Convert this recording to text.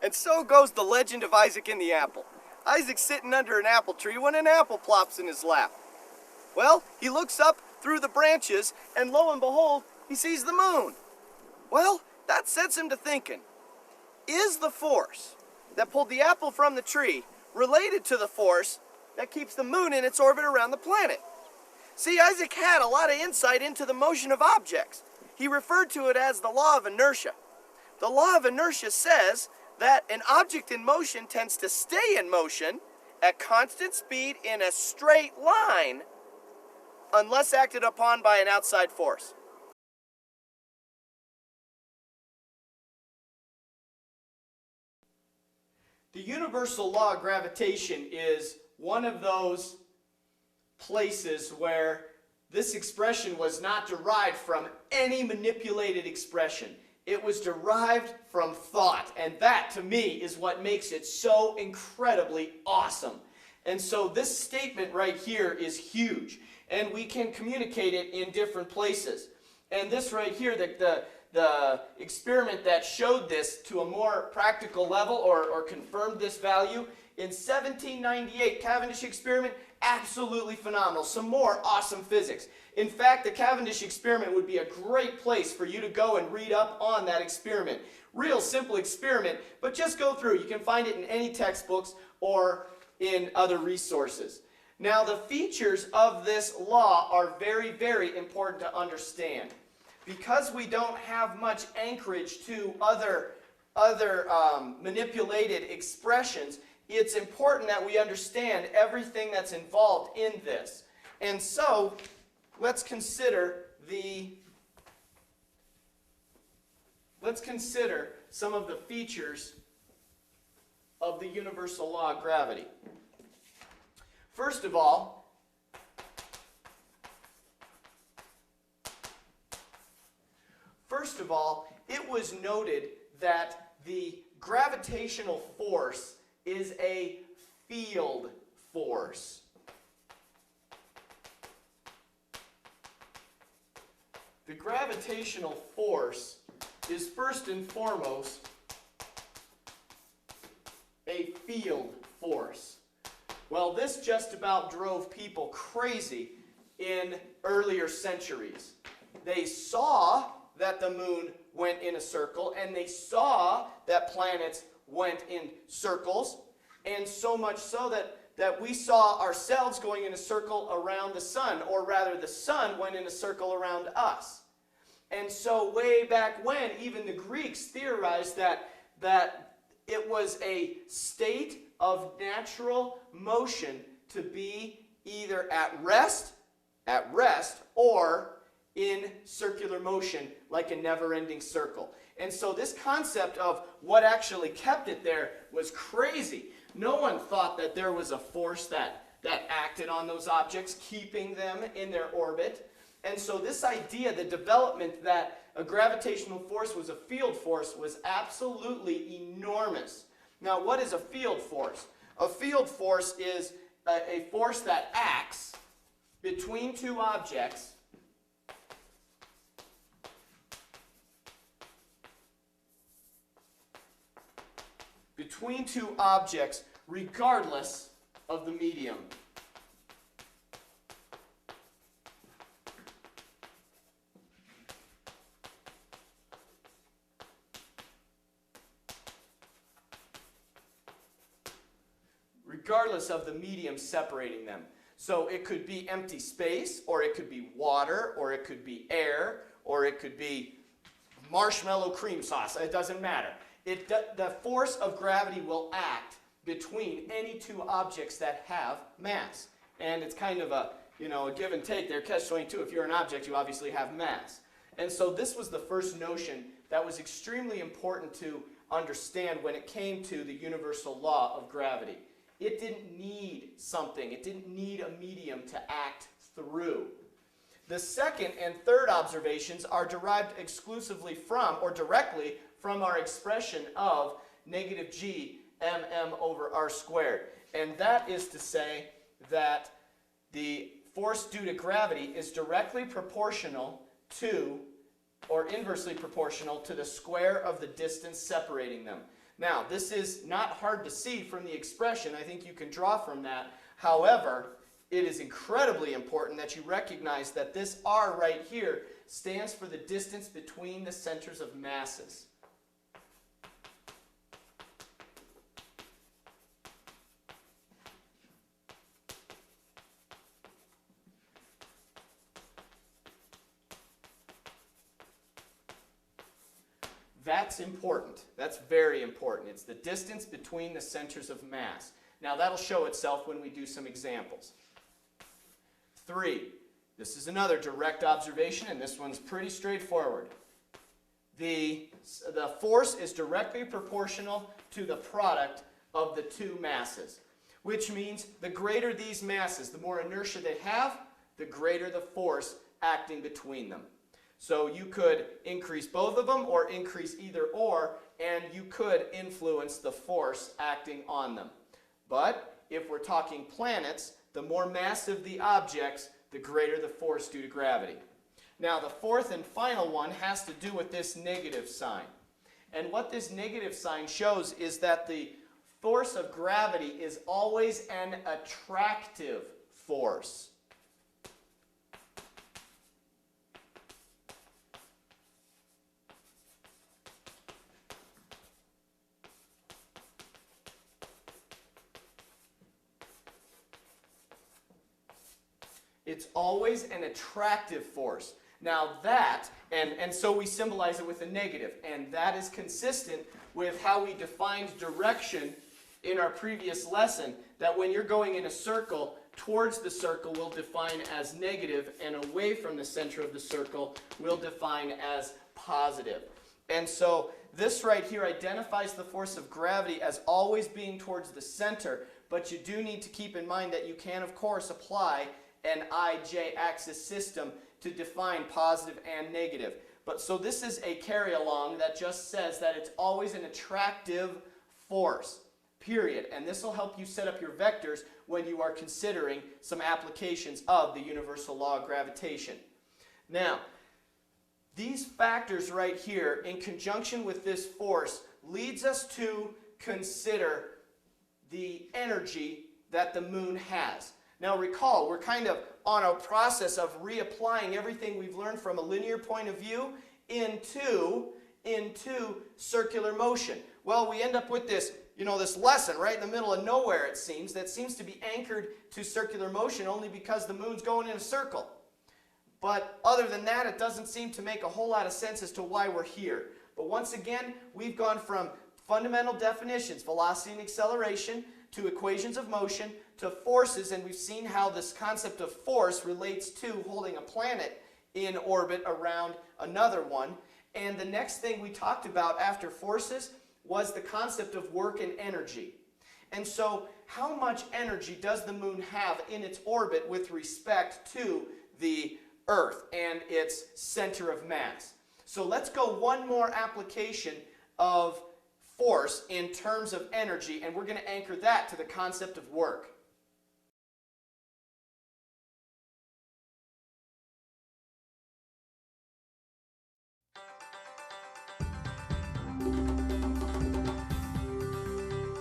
And so goes the legend of Isaac and the apple. Isaac's sitting under an apple tree when an apple plops in his lap. Well, he looks up through the branches, and lo and behold, he sees the moon. Well, that sets him to thinking. Is the force that pulled the apple from the tree related to the force that keeps the moon in its orbit around the planet? See, Isaac had a lot of insight into the motion of objects. He referred to it as the law of inertia. The law of inertia says that an object in motion tends to stay in motion at constant speed in a straight line unless acted upon by an outside force. The universal law of gravitation is one of those places where this expression was not derived from any manipulated expression. It was derived from thought, and that, to me, is what makes it so incredibly awesome. And so this statement right here is huge, and we can communicate it in different places. And this right here, the experiment that showed this to a more practical level or confirmed this value, in 1798, Cavendish experiment, absolutely phenomenal. Some more awesome physics. In fact, the Cavendish experiment would be a great place for you to go and read up on that experiment. Real simple experiment, but just go through. You can find it in any textbooks or in other resources. Now, the features of this law are very, very important to understand. Because we don't have much anchorage to other manipulated expressions, it's important that we understand everything that's involved in this. And so, let's consider some of the features of the universal law of gravity. First of all, it was noted that the gravitational force is a field force. The gravitational force is first and foremost a field force. Well, this just about drove people crazy in earlier centuries. They saw that the moon went in a circle, and they saw that planets went in circles, and so much so that we saw ourselves going in a circle around the sun, or rather the sun went in a circle around us. And so way back when, even the Greeks theorized that it was a state of natural motion to be either at rest, or in circular motion, like a never-ending circle. And so this concept of what actually kept it there was crazy. No one thought that there was a force that acted on those objects, keeping them in their orbit. And so this idea, the development that a gravitational force was a field force, was absolutely enormous. Now, what is a field force? A field force is a force that acts between two objects regardless of the medium. Regardless of the medium separating them. So it could be empty space, or it could be water, or it could be air, or it could be marshmallow cream sauce. It doesn't matter. The force of gravity will act between any two objects that have mass. And it's kind of a give and take there, catch-22. If you're an object, you obviously have mass. And so this was the first notion that was extremely important to understand when it came to the universal law of gravity. It didn't need something. It didn't need a medium to act through. The second and third observations are derived exclusively from, or directly from, our expression of negative g mm over r squared. And that is to say that the force due to gravity is directly proportional to, or inversely proportional to, the square of the distance separating them. Now, this is not hard to see from the expression. I think you can draw from that. However, it is incredibly important that you recognize that this R right here stands for the distance between the centers of masses. That's important. That's very important. It's the distance between the centers of mass. Now that'll show itself when we do some examples. 3. This is another direct observation, and this one's pretty straightforward. The force is directly proportional to the product of the two masses, which means the greater these masses, the more inertia they have, the greater the force acting between them. So you could increase both of them or increase either or, and you could influence the force acting on them. But if we're talking planets, the more massive the objects, the greater the force due to gravity. Now the fourth and final one has to do with this negative sign. And what this negative sign shows is that the force of gravity is always an attractive force. It's always an attractive force. Now that, and so we symbolize it with a negative, and that is consistent with how we defined direction in our previous lesson, that when you're going in a circle, towards the circle we'll define as negative, and away from the center of the circle we'll define as positive. And so this right here identifies the force of gravity as always being towards the center, but you do need to keep in mind that you can, of course, apply an ij axis system to define positive and negative. But so this is a carry along that just says that it's always an attractive force, period. And this will help you set up your vectors when you are considering some applications of the universal law of gravitation. Now, these factors right here in conjunction with this force leads us to consider the energy that the moon has. Now recall, we're kind of on a process of reapplying everything we've learned from a linear point of view into circular motion. Well, we end up with this, this lesson right in the middle of nowhere, it seems, that seems to be anchored to circular motion only because the moon's going in a circle. But other than that, it doesn't seem to make a whole lot of sense as to why we're here. But once again, we've gone from fundamental definitions, velocity and acceleration, to equations of motion, to forces, and we've seen how this concept of force relates to holding a planet in orbit around another one. And the next thing we talked about after forces was the concept of work and energy. And so how much energy does the moon have in its orbit with respect to the Earth and its center of mass? So let's go one more application of force in terms of energy, and we're going to anchor that to the concept of work.